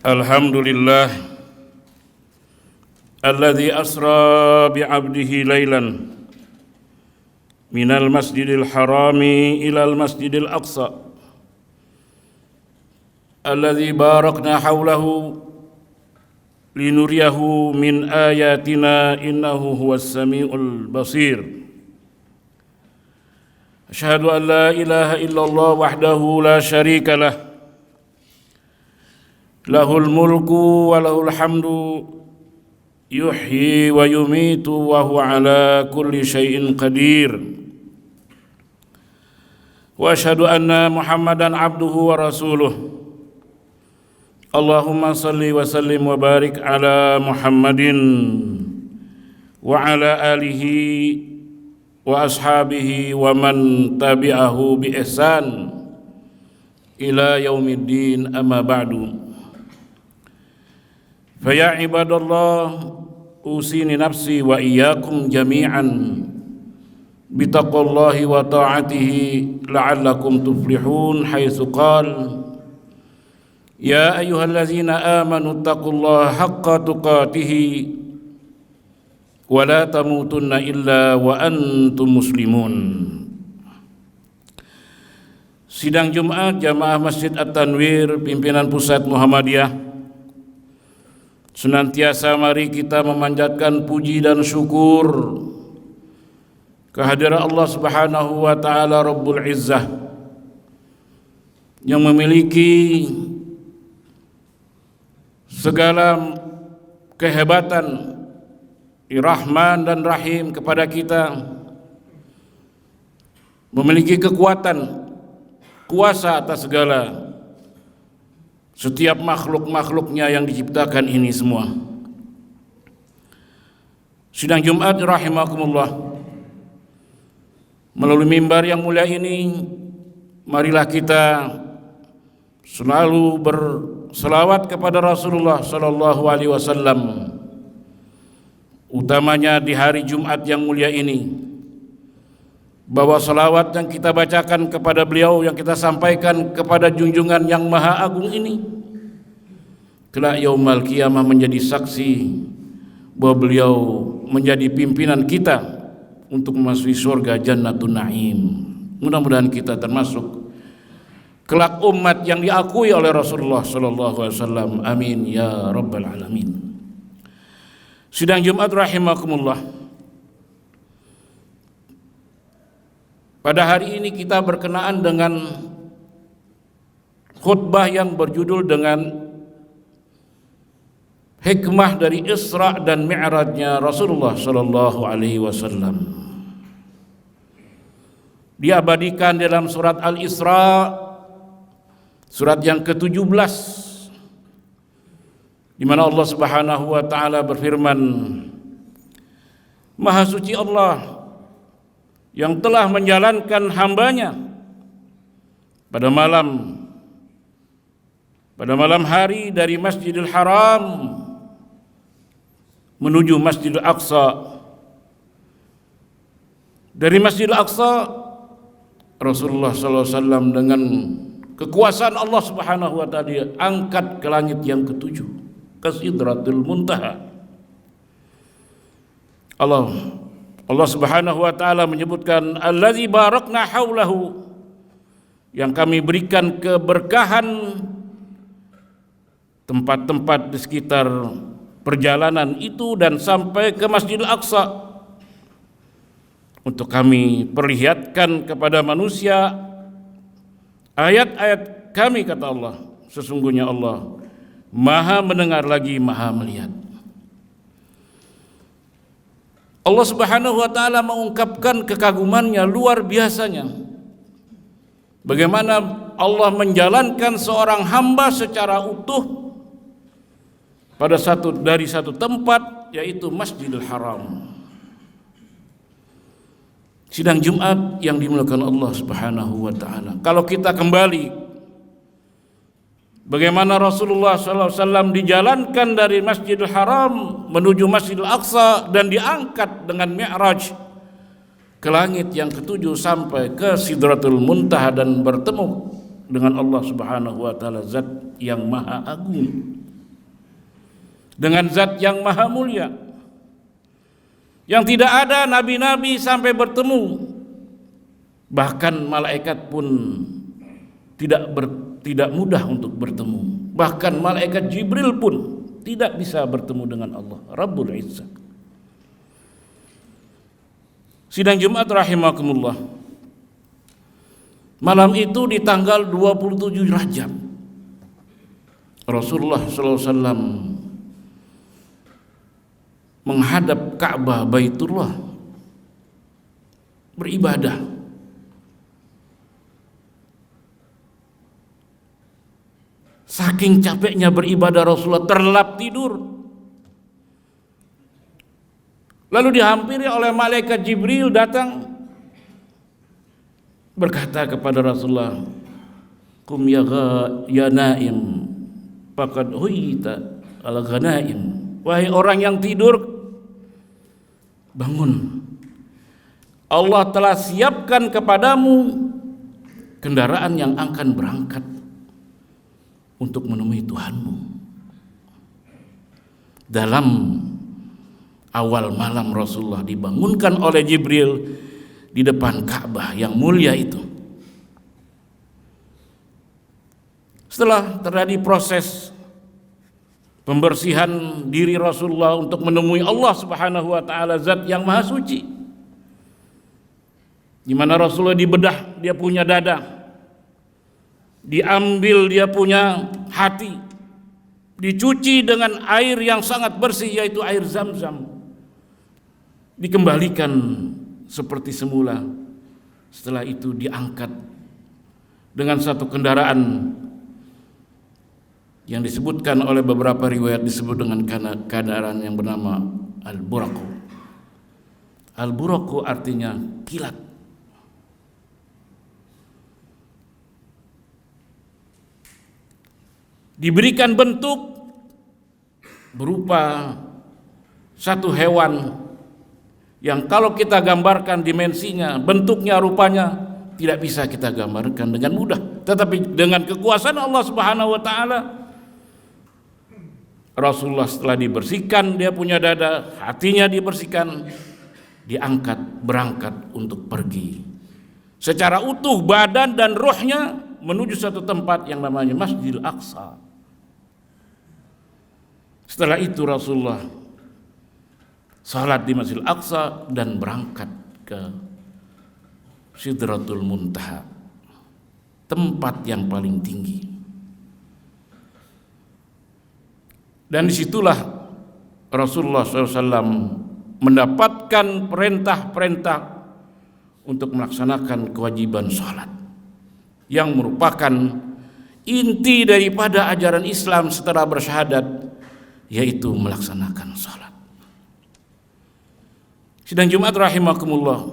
Alhamdulillah alladzi asra bi'abdihi lailan minal masjidil harami ilal masjidil aqsa alladzi barakna hawlahu linuriyahu min ayatina innahu huwas samiul basir. Asyhadu an la ilaha illallah wahdahu la syarika lah, lahul mulku wa lahul hamdu yuhyi wa yumitu wa huwa ala kulli syai'in qadir. Wa asyhadu anna Muhammadan abduhu wa rasuluh. Allahumma salli wa sallim wa barik ala Muhammadin wa ala alihi wa ashabihi wa man tabi'ahu bi ihsan ila yaumiddin, amma ba'du. Faya ibadallah, usini nafsi wa iyyakum jami'an bitaqwallahi wa ta'atihi la'allakum tuflihun, haitsu qala ya ayyuhallazina amanu taqullaha haqqa tuqatih wa la tamutunna illa wa antum muslimun. Sidang Jumat Jamaah Masjid At-Tanwir Pimpinan Pusat Muhammadiyah, senantiasa mari kita memanjatkan puji dan syukur kehadiran Allah Subhanahu wa taala Rabbul Izzah yang memiliki segala kehebatan, Rahman dan Rahim kepada kita, memiliki kekuatan, kuasa atas segala setiap makhluk-makhluknya yang diciptakan ini semua. Sidang Jumat rahimakumullah, melalui mimbar yang mulia ini, marilah kita selalu berselawat kepada Rasulullah sallallahu alaihi wasallam, utamanya di hari Jumat yang mulia ini. Bahwa salawat yang kita bacakan kepada beliau, yang kita sampaikan kepada junjungan yang maha agung ini, kelak yaumul qiyamah menjadi saksi bahwa beliau menjadi pimpinan kita untuk memasuki surga Jannatun Naim. Mudah-mudahan kita termasuk kelak umat yang diakui oleh Rasulullah sallallahu alaihi wasallam. Amin ya rabbal alamin. Sidang Jumat rahimakumullah, pada hari ini kita berkenaan dengan khutbah yang berjudul dengan hikmah dari Isra dan Mi'rajnya Rasulullah sallallahu alaihi wasallam. Diabadikan dalam surat Al-Isra, surat yang ke-17, di mana Allah Subhanahu wa taala berfirman, Maha suci Allah yang telah menjalankan hambanya pada malam hari dari Masjidil Haram menuju Masjidil Aqsa. Dari Masjidil Aqsa, Rasulullah SAW dengan kekuasaan Allah Subhanahu wa taala angkat ke langit yang ke-7, ke Sidratul Muntaha. Allah Subhanahu wa taala menyebutkan allazi barakna haulahu, yang kami berikan keberkahan tempat-tempat di sekitar perjalanan itu dan sampai ke Masjidil Aqsa, untuk kami perlihatkan kepada manusia ayat-ayat kami, kata Allah. Sesungguhnya Allah Maha mendengar lagi Maha melihat. Allah Subhanahu wa taala mengungkapkan kekagumannya luar biasanya. Bagaimana Allah menjalankan seorang hamba secara utuh dari satu tempat, yaitu Masjidil Haram. Sidang Jumat yang dimuliakan Allah Subhanahu wa taala, kalau kita kembali bagaimana Rasulullah SAW dijalankan dari Masjidil Haram menuju Masjidil Aqsa dan diangkat dengan Mi'raj ke langit yang ke-7 sampai ke Sidratul Muntaha dan bertemu dengan Allah Subhanahu wa taala, zat yang maha agung. dengan zat yang maha mulia, yang tidak ada nabi-nabi sampai bertemu, bahkan malaikat pun tidak mudah untuk bertemu, bahkan malaikat Jibril pun tidak bisa bertemu dengan Allah Rabbul Izzah. Sidang Jumat rahimakumullah, malam itu di tanggal 27 Rajab, Rasulullah SAW menghadap Ka'bah Baitullah beribadah. Saking capeknya beribadah, Rasulullah terlelap tidur. Lalu dihampiri oleh malaikat Jibril datang berkata kepada Rasulullah, "Kum ya naim, faqad huyita al ghanaim." Wahai orang yang tidur, bangun. Allah telah siapkan kepadamu kendaraan yang akan berangkat untuk menemui Tuhanmu. Dalam awal malam Rasulullah dibangunkan oleh Jibril di depan Ka'bah yang mulia itu. Setelah terjadi proses pembersihan diri Rasulullah untuk menemui Allah Subhanahu wa taala, zat yang maha suci, di mana Rasulullah dibedah dia punya dada, diambil dia punya hati, dicuci dengan air yang sangat bersih yaitu air Zam-Zam, dikembalikan seperti semula. Setelah itu diangkat dengan satu kendaraan yang disebutkan oleh beberapa riwayat disebut dengan kendaraan yang bernama Al-Buraqu. Al-Buraqu artinya kilat. Diberikan bentuk berupa satu hewan yang kalau kita gambarkan dimensinya, bentuknya, rupanya tidak bisa kita gambarkan dengan mudah. Tetapi dengan kekuasaan Allah Subhanahu wa taala, Rasulullah setelah dibersihkan dia punya dada, hatinya dibersihkan, diangkat berangkat untuk pergi secara utuh badan dan rohnya menuju satu tempat yang namanya Masjidil Aqsa. Setelah itu Rasulullah salat di Masjidil Aqsa dan berangkat ke Sidratul Muntaha, tempat yang paling tinggi. Dan disitulah Rasulullah SAW mendapatkan perintah-perintah untuk melaksanakan kewajiban sholat, yang merupakan inti daripada ajaran Islam setelah bersyahadat, yaitu melaksanakan sholat. Sidang Jumat rahimakumullah,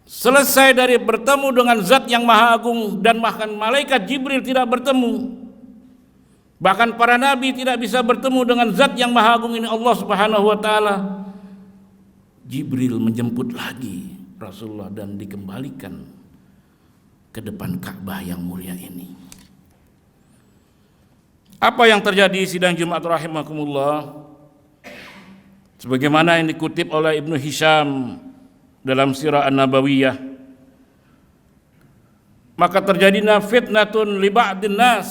selesai dari bertemu dengan zat yang maha agung, dan bahkan malaikat Jibril tidak bertemu, bahkan para nabi tidak bisa bertemu dengan zat yang maha agung ini, Allah Subhanahu wa taala. Jibril menjemput lagi Rasulullah dan dikembalikan ke depan Ka'bah yang mulia ini. Apa yang terjadi sidang Jumat rahimakumullah? Sebagaimana yang dikutip oleh Ibnu Hisham dalam Sirah An-Nabawiyah, maka terjadinya fitnatun li ba'din nas,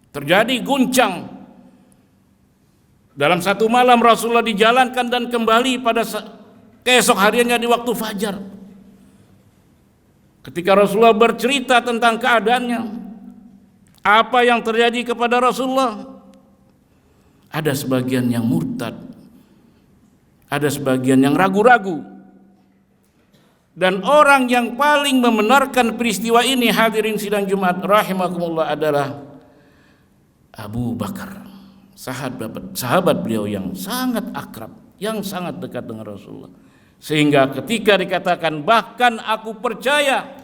terjadi guncang. Dalam satu malam Rasulullah dijalankan dan kembali pada keesok hariannya di waktu fajar. Ketika Rasulullah bercerita tentang keadaannya, apa yang terjadi kepada Rasulullah, ada sebagian yang murtad, ada sebagian yang ragu-ragu. Dan orang yang paling membenarkan peristiwa ini, hadirin sidang Jumat rahimakumullah, adalah Abu Bakar, sahabat beliau yang sangat akrab, yang sangat dekat dengan Rasulullah. Sehingga ketika dikatakan, bahkan aku percaya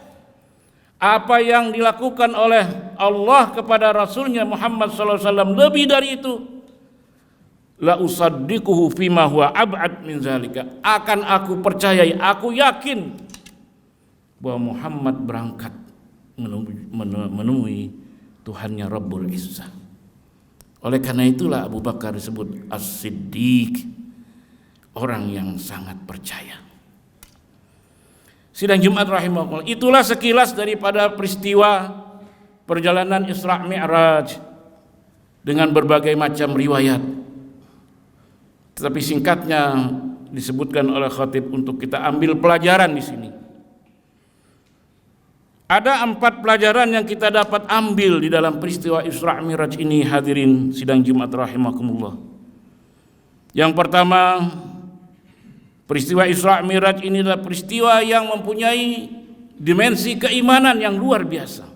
apa yang dilakukan oleh Allah kepada Rasulnya Muhammad SAW lebih dari itu, la usaddiquhu fima huwa ab'ad min zalika, akan aku percayai, aku yakin bahwa Muhammad berangkat menemui Tuhannya Rabbul Izzah. Oleh karena itulah Abu Bakar disebut As-Siddiq, orang yang sangat percaya. Sidang Jumat rahimahullah, itulah sekilas daripada peristiwa perjalanan Isra Mi'raj dengan berbagai macam riwayat. Tetapi singkatnya disebutkan oleh khatib untuk kita ambil pelajaran di sini. Ada 4 pelajaran yang kita dapat ambil di dalam peristiwa Isra Mi'raj ini, hadirin sidang Jumat rahimakumullah. Yang pertama, peristiwa Isra Mi'raj ini adalah peristiwa yang mempunyai dimensi keimanan yang luar biasa.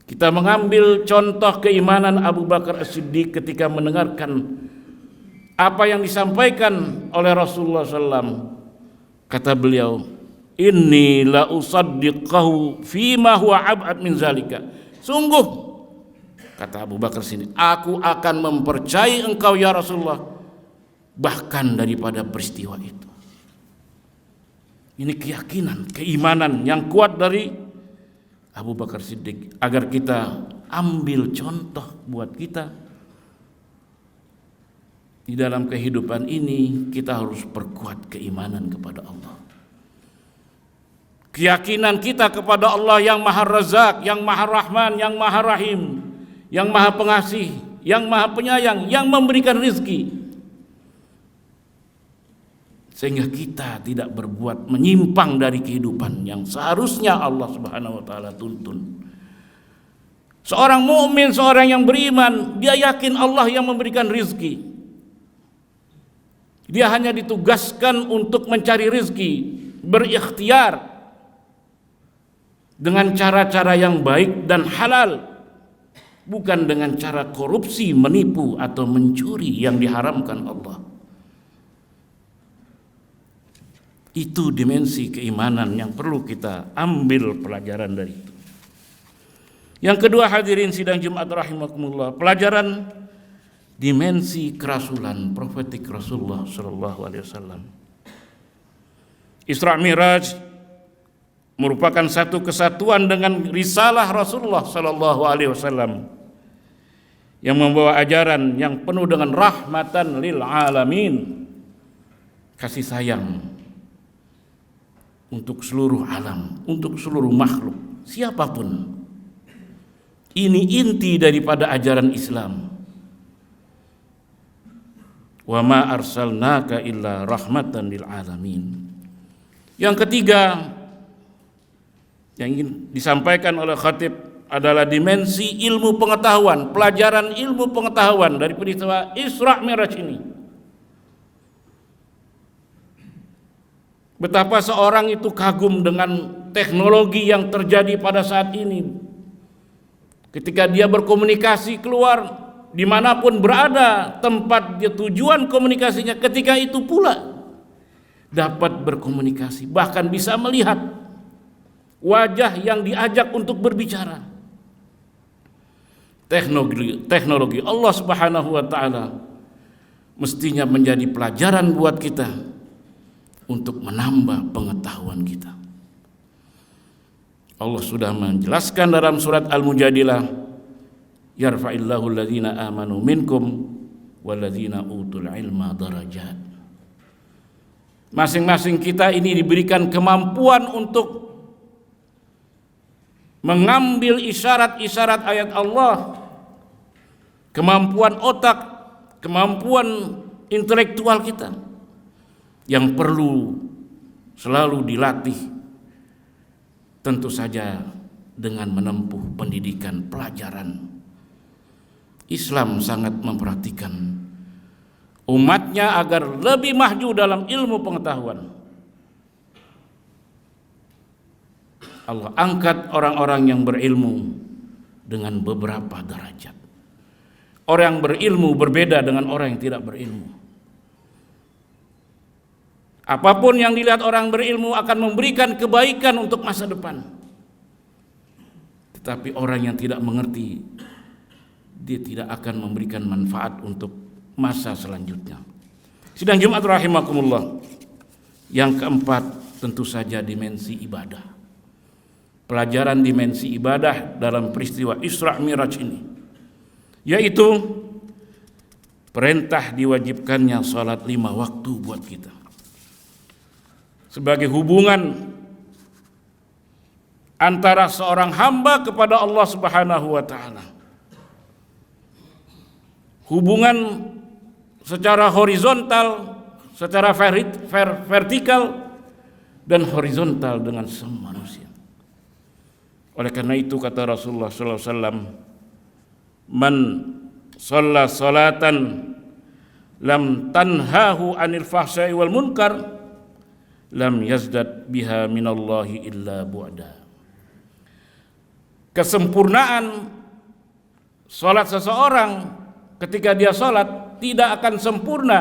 Kita mengambil contoh keimanan Abu Bakar As-Siddiq ketika mendengarkan apa yang disampaikan oleh Rasulullah SAW. Kata beliau, inni la usaddiqahu fima huwa ab'ad min zalika. Sungguh, kata Abu Bakar sini, aku akan mempercayai engkau ya Rasulullah bahkan daripada peristiwa itu. Ini keyakinan, keimanan yang kuat dari Abu Bakar Siddiq, agar kita ambil contoh buat kita di dalam kehidupan ini. Kita harus perkuat keimanan kepada Allah, keyakinan kita kepada Allah yang Maha Razak, yang Maha Rahman, yang Maha Rahim, yang Maha Pengasih, yang Maha Penyayang, yang memberikan rizki, sehingga kita tidak berbuat menyimpang dari kehidupan yang seharusnya Allah Subhanahu wa taala tuntun. Seorang mukmin, seorang yang beriman, dia yakin Allah yang memberikan rizki. Dia hanya ditugaskan untuk mencari rizki, berikhtiar dengan cara-cara yang baik dan halal, bukan dengan cara korupsi, menipu atau mencuri yang diharamkan Allah. Itu dimensi keimanan yang perlu kita ambil pelajaran dari itu. Yang kedua, hadirin sidang Jumat rahimakumullah, pelajaran dimensi kerasulan profetik Rasulullah sallallahu alaihi wasallam. Isra Mi'raj merupakan satu kesatuan dengan risalah Rasulullah sallallahu alaihi wasallam yang membawa ajaran yang penuh dengan rahmatan lil alamin, kasih sayang untuk seluruh alam, untuk seluruh makhluk, siapapun. Ini inti daripada ajaran Islam. Wa ma arsalnaka illa rahmatan lil alamin. Yang ketiga yang ingin disampaikan oleh khatib adalah dimensi ilmu pengetahuan, pelajaran ilmu pengetahuan dari peristiwa Isra Mi'raj ini. Betapa seorang itu kagum dengan teknologi yang terjadi pada saat ini. Ketika dia berkomunikasi keluar, dimanapun berada tempat dia tujuan komunikasinya, ketika itu pula dapat berkomunikasi, bahkan bisa melihat wajah yang diajak untuk berbicara. Teknologi Allah Subhanahu wa taala mestinya menjadi pelajaran buat kita untuk menambah pengetahuan kita. Allah sudah menjelaskan dalam surat Al-Mujadilah, yarfa'illahu alladhina amanu minkum walladhina utul ilma darajat. Masing-masing kita ini diberikan kemampuan untuk mengambil isyarat-isyarat ayat Allah, kemampuan otak, kemampuan intelektual kita yang perlu selalu dilatih, tentu saja dengan menempuh pendidikan pelajaran. Islam sangat memperhatikan umatnya agar lebih maju dalam ilmu pengetahuan. Allah angkat orang-orang yang berilmu dengan beberapa derajat. Orang yang berilmu berbeda dengan orang yang tidak berilmu. Apapun yang dilihat orang berilmu akan memberikan kebaikan untuk masa depan. Tetapi orang yang tidak mengerti, dia tidak akan memberikan manfaat untuk masa selanjutnya. Sidang Jumat rahimakumullah. Yang keempat, tentu saja dimensi ibadah. Pelajaran dimensi ibadah dalam peristiwa Isra Mi'raj ini, yaitu perintah diwajibkannya salat 5 waktu buat kita sebagai hubungan antara seorang hamba kepada Allah Subhanahu wa taala. Hubungan secara horizontal, secara vertikal dan horizontal dengan semua manusia. Oleh karena itu kata Rasulullah sallallahu alaihi wasallam, "Man shalla salatan lam tanhahu 'anil fahsya'i wal munkar lam yazdad biha minallahi illa bu'da." Kesempurnaan salat seseorang ketika dia salat tidak akan sempurna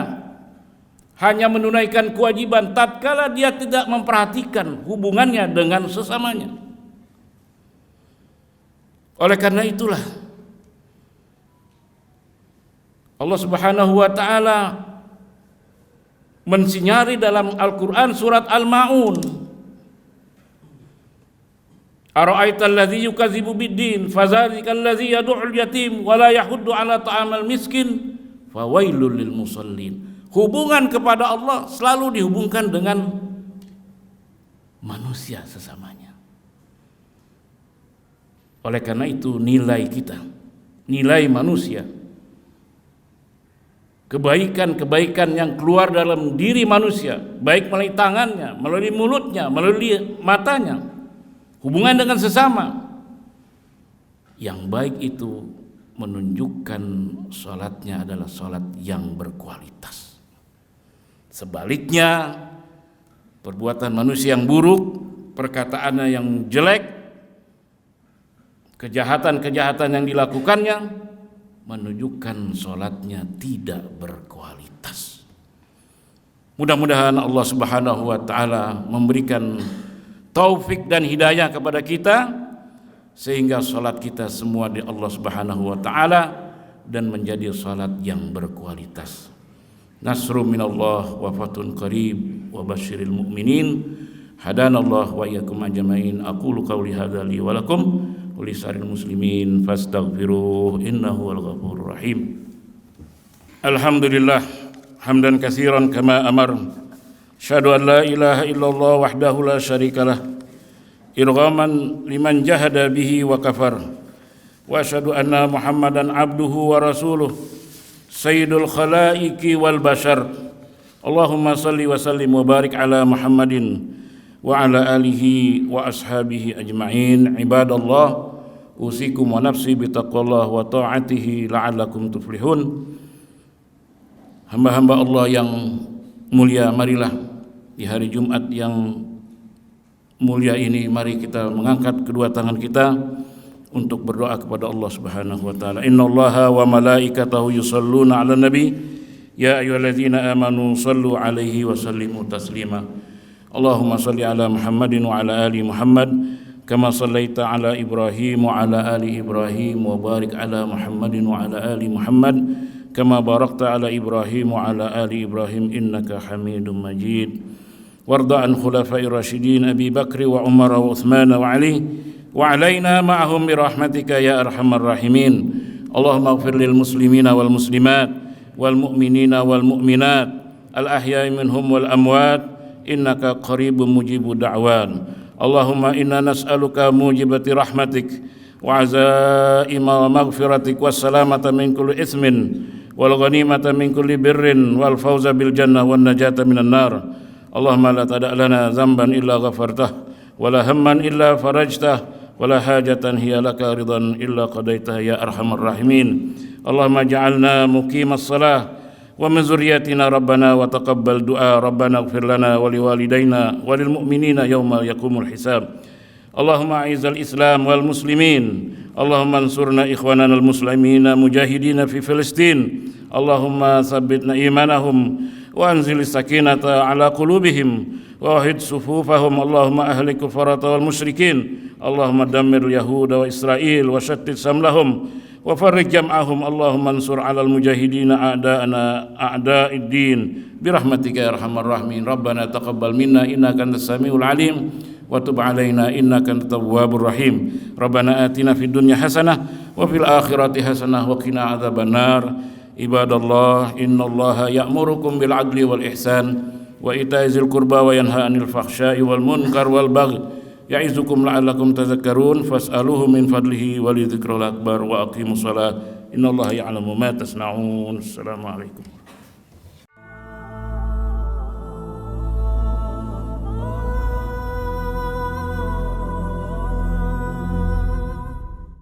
hanya menunaikan kewajiban tatkala dia tidak memperhatikan hubungannya dengan sesamanya. Oleh karena itulah Allah Subhanahu wa taala mensinyari dalam Al-Qur'an surat Al-Maun, "Ara'aital ladzi yukadzibu bid-din fadzalikal ladzi yad'ul yatim wa la yahuddu 'ala ta'amal miskin fawailul lil musallin." Hubungan kepada Allah selalu dihubungkan dengan manusia sesamanya. Oleh karena itu nilai kita, nilai manusia, kebaikan-kebaikan yang keluar dalam diri manusia, baik melalui tangannya, melalui mulutnya, melalui matanya, hubungan dengan sesama, yang baik itu menunjukkan salatnya adalah salat yang berkualitas. Sebaliknya, perbuatan manusia yang buruk, perkataannya yang jelek, kejahatan-kejahatan yang dilakukannya menunjukkan salatnya tidak berkualitas. Mudah-mudahan Allah Subhanahu wa taala memberikan taufik dan hidayah kepada kita sehingga salat kita semua di Allah Subhanahu wa taala dan menjadi salat yang berkualitas. Nasrun minallah wa fatun qarib wa basyiril mu'minin. Hadanallah wa iyyakum ajmain. Aqulu qawli hadza li wa lakum wa lisaril muslimin fastaghfiruh innahu wal ghafurur rahim. Alhamdulillah hamdan katsiran kama amar. Asyhadu an la ilaha illallah wahdahu la syarikalah irghaman liman jahada bihi wa kafar. Wa asyhadu anna Muhammadan abduhu wa rasuluh sayyidul khalaiqi wal bashar. Allahumma salli wa sallim wa barik ala Muhammadin wa ala alihi wa ashabihi ajma'in. Ibadallah, usikum wa nafsi bitaqwallah wa ta'atihi la'allakum tuflihun. Hamba-hamba Allah yang mulia, marilah di hari Jumat yang mulia ini, mari kita mengangkat kedua tangan kita untuk berdoa kepada Allah Subhanahu wa taala. Innallaha wa malaikatahu yusholluna 'alan nabi ya ayyuhalladzina amanu shallu 'alaihi wa sallimu taslima. Allahumma shalli 'ala Muhammadin wa 'ala ali Muhammad kama shallaita 'ala Ibrahim wa 'ala ali Ibrahim wa barik 'ala Muhammadin wa 'ala ali Muhammad kama barakta 'ala Ibrahim wa 'ala ali Ibrahim innaka Hamidum Majid. Warda an khulafa'ir rasyidin Abi Bakr wa Umar wa Uthman wa Ali wa alaina ma'ahum bi rahmatika ya arhamar rahimin. Allahumma ighfir lil muslimina wal muslimat wal mu'minina wal mu'minat al ahya'i minhum wal amwat innaka qaribun mujibud da'wan. Allahumma inna nas'aluka mujibati rahmatik wa azaima maghfiratik was salamata min kulli itsmin wal ghanimata min kulli birrin wal fawza bil jannah wan najata minan nar. Allahumma la tada' lana dhanban illa ghafartah wa la hamman illa farajtah wa la hajatan hiya laka ridan illa qadaitah ya arhamar rahimin. Allahumma ja'alna muqimas salah wa min zurriyyatina rabbana wa taqabbal du'a rabbana ighfir lana wa liwalidayna wa lil mu'minina yawma yaqumul hisab. Allahumma a'izzal islam wal muslimin. Allahumma ansurna ikhwanana al muslimina mujahidina fi Filistin. Allahumma tsabbitna imanahum wa anzil sakinata ala qulubihim wa wahid sufufahum. Allahumma ahlik kufarata wal musyrikin. Allahumma dammir yahuda wa Israel wa shattit samlahum wa farriq jam'ahum. Allahumma ansur 'alal mujahidina a'da'ana a'da'id din birahmatika ya arhamar rahimin. Rabbana taqabbal minna innaka antas samiul alim wa tub 'alaina innaka antat tawwabur rahim. Rabbana atina fid dunya hasanah wa fil akhirati hasanah wa qina adzabannar. Ibadallah, innallaha ya'murukum bil 'adli wal ihsan wa ita'i dzil qurba wa yanha 'anil fakhsya'i wal munkar wal baghi ya'izukum la'allakum tadhakkarun fas'aluhu min fadlihi wa lidzikril akbar wa aqimus shalah innallaha ya'lamu ma tasna'un. Assalamu alaikum.